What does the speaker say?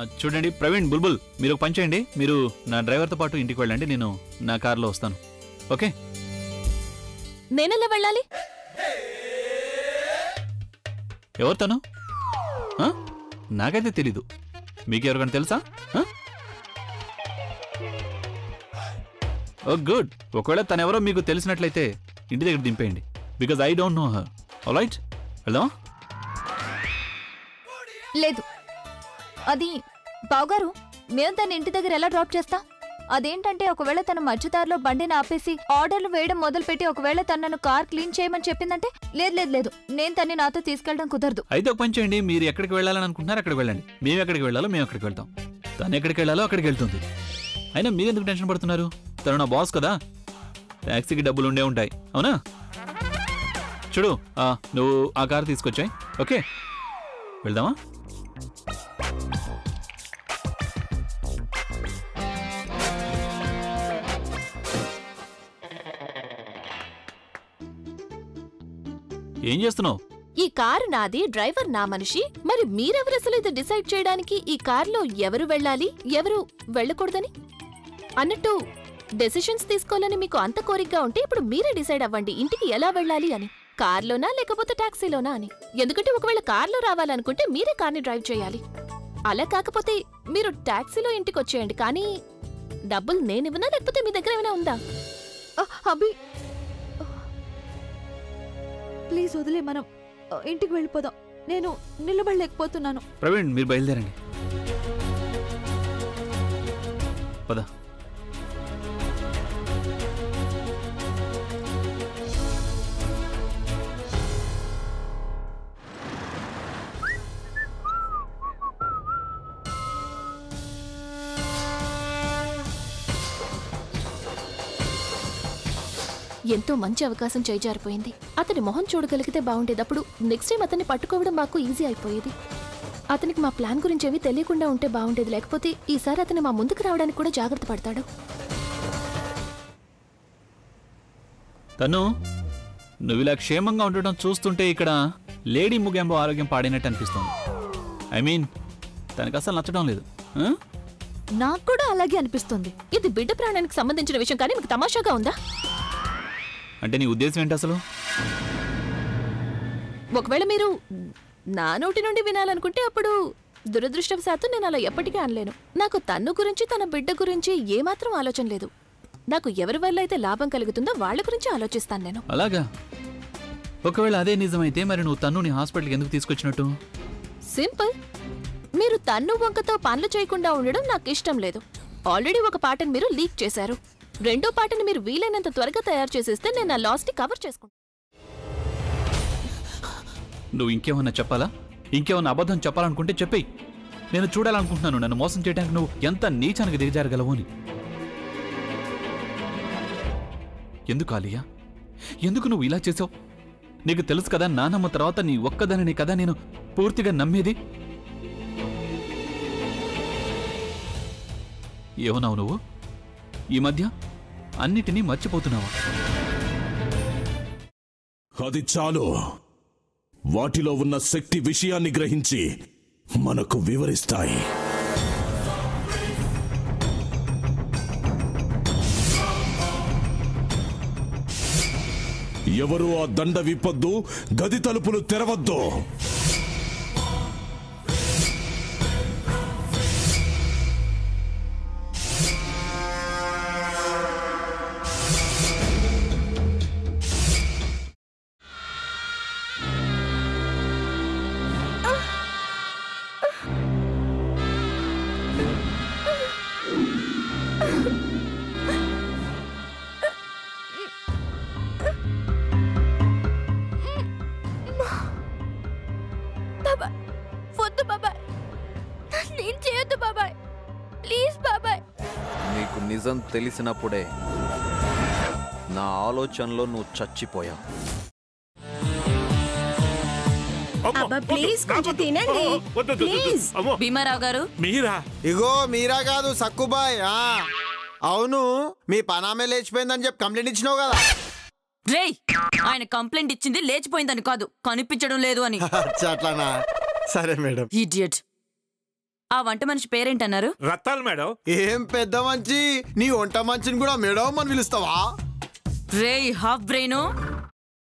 చూడండి ప్రవీణ్, బుల్బుల్, మీరు ఒక పని చేయండి. మీరు నా డ్రైవర్తో పాటు ఇంటికి వెళ్ళండి. నేను నా కార్లో వస్తాను. ఓకే? నేనెలా వెళ్ళాలి? ఎవరు తను? నాకైతే తెలీదు. మీకెవరికైనా తెలుసా? Oh good. ఒకవేళ తనెవరో మీకు తెలిసినట్లయితే ఇంటి దగ్గర దింపేయండి. Because I don't know her. Alright, వెళ్దామా? లేదు, అది బావగారు, మేము తన ఇంటి దగ్గర ఎలా డ్రాప్ చేస్తా? అదేంటంటే ఒకవేళ తన మధ్యదారిలో బండిని ఆపేసి ఆర్డర్లు వేయడం మొదలుపెట్టి ఒకవేళ తనను కార్ క్లీన్ చేయమని చెప్పిందంటే లేదు లేదు లేదు, నేను తన్ని నాతో తీసుకెళ్ళడం కుదరదు. అయితే ఒక పని చేయండి, మీరు ఎక్కడికి వెళ్ళాలని అనుకుంటున్నారు అక్కడికి వెళ్ళండి. మేము ఎక్కడికి వెళ్ళాలో మేము అక్కడికి వెళ్తాం. తను ఎక్కడికి వెళ్ళాలో అక్కడికి వెళ్తుంది. అయినా మీరెందుకు టెన్షన్ పడుతున్నారు? తను నా బాస్ కదా, ట్యాక్సీకి డబ్బులు ఉండే ఉంటాయి. అవునా? చూడు, నువ్వు ఆ కారు తీసుకొచ్చాయి. ఓకే, వెళ్దామా? ఏం చేస్తున్నావు? ఈ కారు నాది, డ్రైవర్ నా మనిషి. మరి మీరెవరు అసలు ఇది డిసైడ్ చేయడానికి ఈ కార్లో ఎవరు వెళ్ళాలి ఎవరు వెళ్ళకూడదని? అన్నట్టు డెసిషన్స్ తీసుకోవాలని మీకు అంత కోరికగా ఉంటే ఇప్పుడు మీరే డిసైడ్ అవ్వండి ఇంటికి ఎలా వెళ్ళాలి అని. కార్లోనా లేకపోతే టాక్సీలోనా అని. ఎందుకంటే ఒకవేళ కార్లో రావాలనుకుంటే మీరే కార్ని డ్రైవ్ చేయాలి. అలా కాకపోతే మీరు టాక్సీలో ఇంటికి వచ్చేయండి. కానీ డబ్బులు నేనివ్వనా లేకపోతే మీ దగ్గర ఏమైనా ఉందా? అభి ప్లీజ్ వదిలే, మనం ఇంటికి వెళ్ళిపోదాం. నేను నిలబడలేకపోతున్నాను. ప్రవీణ్, మీరు బయలుదేరండి. పద. ఎంతో మంచి అవకాశం చేజారిపోయింది. అతని మొహం చూడగలిగితే బాగుండేది. అప్పుడు నెక్స్ట్ టైం అతన్ని పట్టుకోవడం మాకు ఈజీ అయిపోయేది. అతనికి మా ప్లాన్ గురించి ఏమీ తెలియకుండా ఉంటే బాగుండేది. లేకపోతే ఈసారి అతను మా ముందుకు రావడానికి కూడా జాగ్రత్త పడతాడు. తను నువ్వు ఇలా క్షేమంగా ఉండటం చూస్తుంటే ఇక్కడ లేడీ ముగెంబో ఆరోగ్యం పాడినట్టు అనిపిస్తుంది. ఐ మీన్ తనకు అసలు నచ్చడం లేదు. నాకు కూడా అలాగే అనిపిస్తుంది. ఇది బిడ్డ ప్రాణానికి సంబంధించిన విషయం, కానీ మీకు తమాషాగా ఉందా? అంటే నీ ఉద్దేశం ఏంటి అసలు? ఒకవేళ మీరు నా నోటి నుండి వినాలనుకుంటే అప్పుడు దురదృష్టవశాత్తు నేను అలా ఎప్పటికీ అనలేను. నాకు తన్ను గురించి తన బిడ్డ గురించి ఏమాత్రం ఆలోచన లేదు. నాకు ఎవరి వల్ల అయితే లాభం కలుగుతుందో వాళ్ళ గురించి ఆలోచిస్తాను నేను. అలాగా? ఒకవేళ అదే నిజమైతే మరి నువ్వు తన్నుని హాస్పిటల్కి ఎందుకు తీసుకొచ్చినట్టు? సింపుల్. మీరు తన్ను వంకతో పనులు చేయకుండా ఉండడం నాకు ఇష్టం లేదు. ఆల్రెడీ ఒక పాటను మీరు లీక్ చేశారు. రెండో పాటని మీరు వీలైనంత త్వరగా తయారు చేసేస్తే నేను ఆ లాస్ ని కవర్ చేసుకుంటాను. నువ్వు ఇంకేమన్నా చెప్పాలా? ఇంకేమన్నా అబద్ధం చెప్పాలనుకుంటే చెప్పేయి. నేను చూడాలనుకుంటున్నాను నన్ను మోసం చేయడానికి నువ్వు ఎంత నీచానికి దిగజారగలవు అని. ఎందుకు ఆలియా, ఎందుకు నువ్వు ఇలా చేసావు? నీకు తెలుసు కదా నానమ్మ తర్వాత నీ ఒక్కదానిని కదా నేను పూర్తిగా నమ్మేది. ఏమన్నావు నువ్వు? ఈ మధ్య అన్నిటినీ మర్చిపోతున్నావా? అది చాలు. వాటిలో ఉన్న శక్తి విషయాన్ని గ్రహించి మనకు వివరిస్తాయి. ఎవరు ఆ దండ విప్పొద్దు, గది తలుపులు తెరవద్దు. నీకు నిజం తెలిసినప్పుడే నా ఆలోచనలో నువ్వు చచ్చిపోయావు. భీమారావు గారు, మీరా? ఇగో మీరా కాదు, సక్కుబాయ్. అవును, మీ పనామే లేచిపోయిందని చెప్పి కంప్లైంట్ ఇచ్చినావు కదా. రేయ్, ఆయన కంప్లైంట్ ఇచ్చింది లేచిపోయిందని కాదు, కనిపించడం లేదు అని. అట్లానా? సరే మేడం. ఇడియట్. ఆ వంట మనిషి పేరేంటన్నారు? రత్తాలు మేడం. ఏం పెద్ద మంచి, నీ వంట మంచిని కూడా మేడం అని పిలుస్తావా? రేయ్ హాఫ్ బ్రెయిన్,